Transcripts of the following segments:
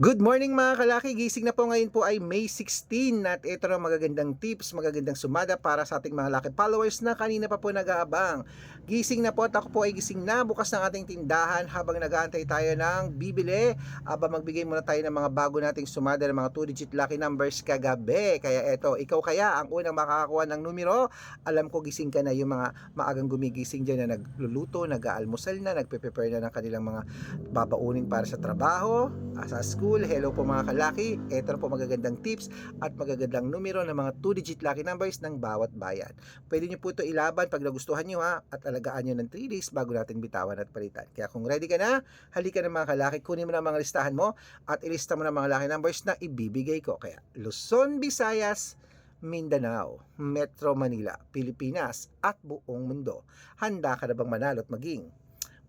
Good morning mga kalaki, gising na po ngayon po ay May 16 at ito na magagandang tips, magagandang sumada para sa ating mga laki followers na kanina pa po nag-aabang. Gising na po at ako po ay gising na bukas ng ating tindahan habang nag-aantay tayo ng bibili. Magbigay muna tayo ng mga bago nating sumada ng mga 2-digit lucky numbers kagabi. Kaya eto, ikaw kaya ang unang makakakuha ng numero. Alam ko gising ka na, yung mga maagang gumigising dyan na nagluluto, nag-aalmusal na, nagpe-prepare na ng kanilang mga babaunin para sa trabaho, sa school. Hello po mga kalaki, ito na po magagandang tips at magagandang numero ng mga 2-digit lucky numbers ng bawat bayan. Pwede nyo po ito ilaban pag nagustuhan nyo at alagaan nyo ng 3 days bago natin bitawan at palitan. Kaya kung ready ka na, halika na mga kalaki, kunin mo na mga listahan mo at ilista mo na mga lucky numbers na ibibigay ko. Kaya Luzon, Visayas, Mindanao, Metro Manila, Pilipinas at buong mundo. Handa ka na bang manalo at maging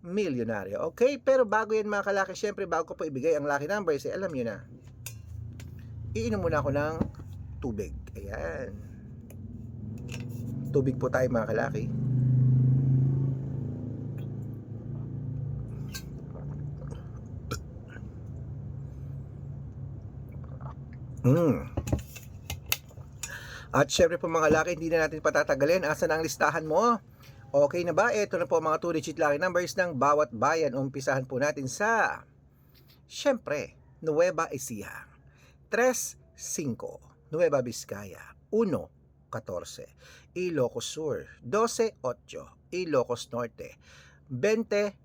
milyonaryo? Okay, pero bago yan mga kalaki, syempre bago ko po ibigay ang lucky numbers, alam nyo na, iinom muna ako ng tubig. Ayan, tubig po tayo mga kalaki. At syempre po mga kalaki, hindi na natin patatagalin. Asan ang listahan mo? Okay na ba? Ito na po mga 2-digit lucky numbers ng bawat bayan. Umpisahan po natin sa, syempre, Nueva Ecija, 3-5, Nueva Vizcaya, 1-14, Ilocos Sur, 12-8, Ilocos Norte, 20-16,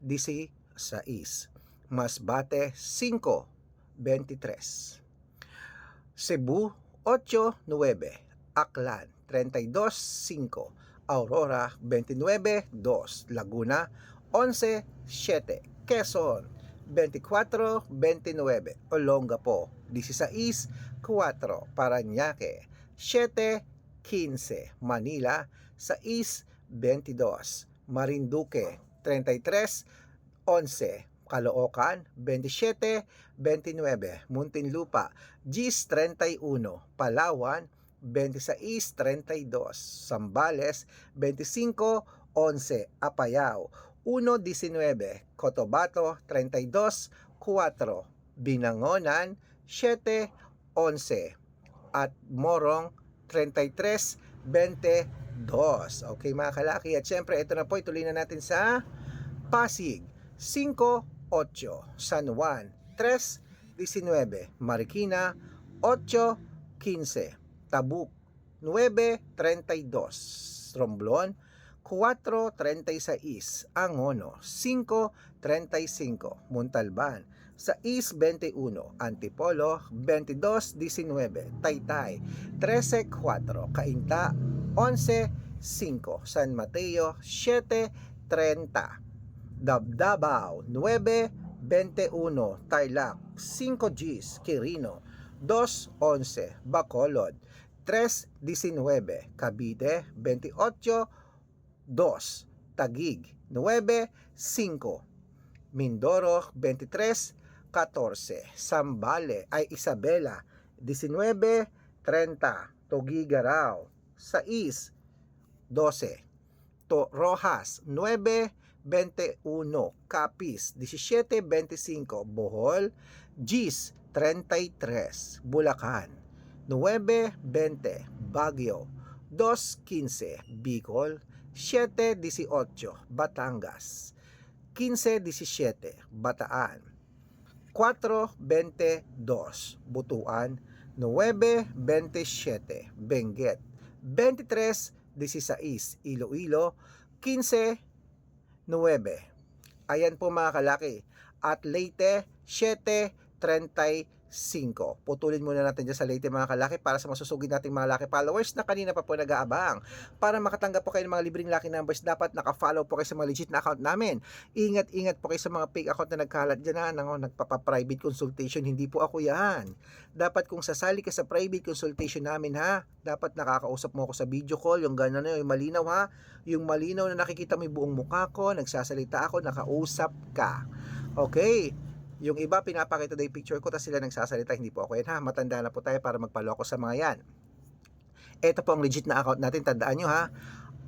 Masbate, 5-23, Cebu, 8-9, Aklan, 32-5, Aurora, 29-2, Laguna, 11-7, Quezon, 24-29, Olongapo, 16-4, Parañaque, 7-15, Manila, 6-22, Marinduque, 33-11, Caloocan, 27-29, Muntinlupa, 10-31, Palawan, 26-32, Zambales, 25-11, Apayao, 1-19, Cotabato, 32-4, Binangonan, 7-11, at Morong, 33-22. Okay mga kalaki, at syempre ito na po, ituloy na natin sa Pasig, 5-8, San Juan, 3-19, Marikina, 8-15, Tabuk, 9-32, Romblon, 4-36, Angono, 5-35, Montalban, 6-21, Antipolo, 22-19, Taytay, 13-4, Cainta, 11-5, San Mateo, 7-30, Davao, 9-21, Tarlac, 5 Gs, Quirino, 2-11, Bacolod, 3-19, Cavite, 28-2, Taguig, 9-5, Mindoro, 23-14, Isabela, 19-30, Tuguegarao, 6-12, Rojas, 9-21, Capiz, 17-25, Bohol, Gis, 33, Bulacan, 9-20, Baguio, 2-15, Bicol, 7-18, Batangas, 15-17, Bataan, 4-22, Butuan, 9-27, Benguet, 23-16, Iloilo, 15-9. Ayan po mga kalaki. At Leyte, 7-35. Putulin muna natin dyan sa Leyte mga kalaki para sa masusugid nating mga lucky followers na kanina pa po nag-aabang. Para makatanggap po kayo ng mga libreng lucky numbers, dapat naka-follow po kayo sa mga legit na account namin. Ingat-ingat po kayo sa mga fake account na nagkalat dyan nagpapa-private consultation. Hindi po ako yan. Dapat kung sasali ka sa private consultation namin dapat nakakausap mo ako sa video call, yung gano'n na yung malinaw yung malinaw na nakikita mo yung buong mukha ko, nagsasalita ako, nakausap ka. Okay? Yung iba, pinapakita na yung picture ko, tapos sila nagsasalita, hindi po ako yan matanda na po tayo para magpaloko sa mga yan. Ito po ang legit na account natin, tandaan nyo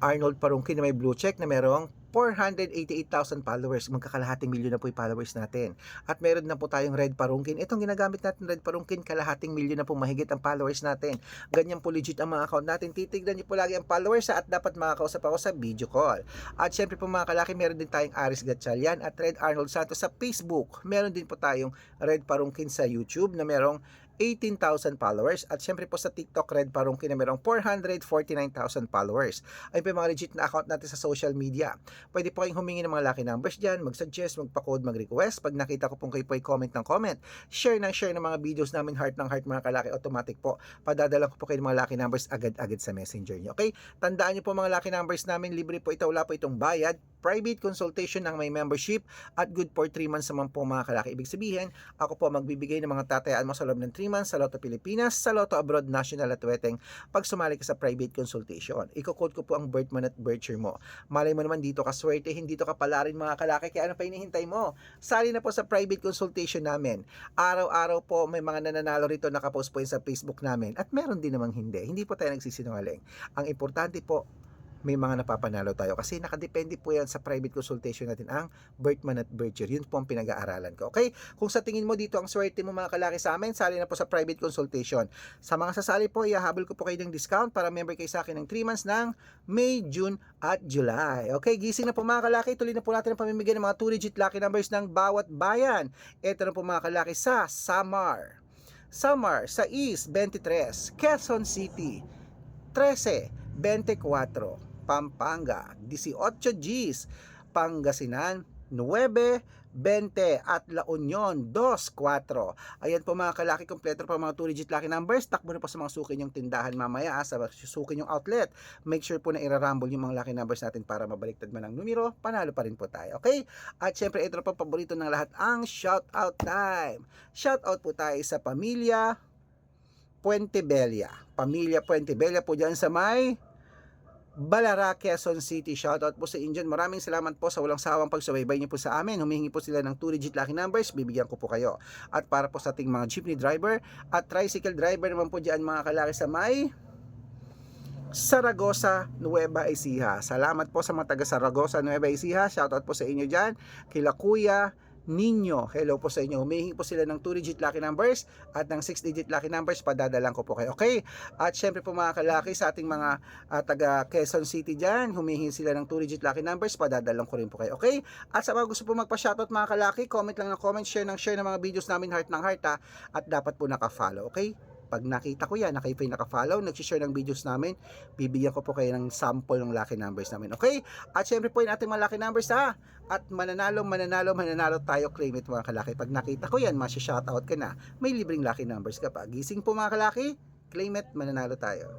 Arnold Parungki na may blue check na merong 488,000 followers. Magkakalahating milyon na po yung followers natin. At meron na po tayong Red Parungkin. Itong ginagamit natin Red Parungkin, kalahating milyon na po mahigit ang followers natin. Ganyan po legit ang mga account natin. Titignan niyo po lagi ang followers at dapat makakausap ako sa video call. At syempre po mga kalaki, meron din tayong Aris Gatchalian at Red Arnold Santos sa Facebook. Meron din po tayong Red Parungkin sa YouTube na merong 18,000 followers at syempre po sa TikTok Red Parungkin na merong 449,000 followers. Ayun po yung mga legit na account natin sa social media. Pwede po kayong humingi ng mga lucky numbers dyan, mag-suggest, magpa-code, mag-request. Pag nakita ko pong kayo po ay comment ng comment, share ng mga videos namin, heart ng heart mga kalaki, automatic po. Padadala ko po kayo ng mga lucky numbers agad-agad sa messenger nyo. Okay? Tandaan nyo po mga lucky numbers namin, libre po ito, wala po itong bayad. Private consultation ng may membership at good for 3 months naman po mga kalaki. Ibig sabihin, ako po magbibigay ng mga tatayaan mo sa loob ng 3 months sa Lotto Pilipinas, sa Lotto Abroad National at Weteng pag sumali ka sa private consultation. Iko-code ko po ang birth month at birth year mo. Malay mo naman dito ka swerte, hindi dito ka pala rin mga kalaki, kaya ano pa hinihintay mo? Sali na po sa private consultation namin. Araw-araw po may mga nananalo rito, nakapost po yun sa Facebook namin at meron din namang hindi. Hindi po tayo nagsisinungaling. Ang importante po, may mga napapanalo tayo kasi nakadepende po yan sa private consultation natin ang birth month at birth year. Yun po ang pinag-aaralan ko. Okay? Kung sa tingin mo dito ang swerte mo mga kalaki sa amin, sali na po sa private consultation. Sa mga sasali po, ihahabol ko po kayo ng discount para member kayo sa akin ng 3 months ng May, June at July. Okay? Gising na po mga kalaki. Tuloy na po natin ang pamimigay ng mga 2-digit lucky numbers ng bawat bayan. Ito na po mga kalaki sa Samar. Samar sa East 23, Quezon City 13, 24, Pampanga 18 Gs, Pangasinan 9, 20 at La Union 24. Ayan po mga kalaki, kompleto pa mga 2-digit lucky numbers. Takbo na po sa mga suki yung tindahan mamaya, sa suki yung outlet. Make sure po na irarumble yung mga lucky numbers natin para mabaliktad man ang numero, panalo pa rin po tayo. Okay? At syempre ito na po paborito ng lahat, ang shoutout time. Shoutout po tayo sa pamilya Puente Bella. Pamilya Puente Bella po dyan sa may Balara, Quezon City. Shoutout po sa Indian. Maraming salamat po sa walang sawang pagsubaybay niyo po sa amin. Humihingi po sila ng 2-digit lucky numbers, bibigyan ko po kayo. At para po sa ating mga jeepney driver at tricycle driver naman po dyan mga kalaki sa may Saragossa, Nueva Ecija. Salamat po sa mga taga Saragossa, Nueva Ecija. Shoutout po sa inyo dyan. Kila Kuya Ninyo, hello po sa inyo. Humihingi po sila ng 2-digit lucky numbers at ng 6-digit lucky numbers, padadalang ko po kayo. Okay? At syempre po mga kalaki sa ating mga taga Quezon City dyan, humihingi sila ng 2-digit lucky numbers, padadalang ko rin po kayo. Okay? At sa mga gusto po magpa-shoutout mga kalaki, comment lang ng comment, share ng mga videos namin, heart ng heart at dapat po naka-follow. Okay? Pag nakita ko yan, na kayo po yung naka-follow, nag-share ng videos namin, bibigyan ko po kayo ng sample ng lucky numbers namin. Okay? At syempre po yung ating mga lucky numbers at mananalo tayo, claim it mga kalaki. Pag nakita ko yan, masya-shoutout ka na, may libreng lucky numbers ka pa. Gising po mga kalaki, claim it, mananalo tayo.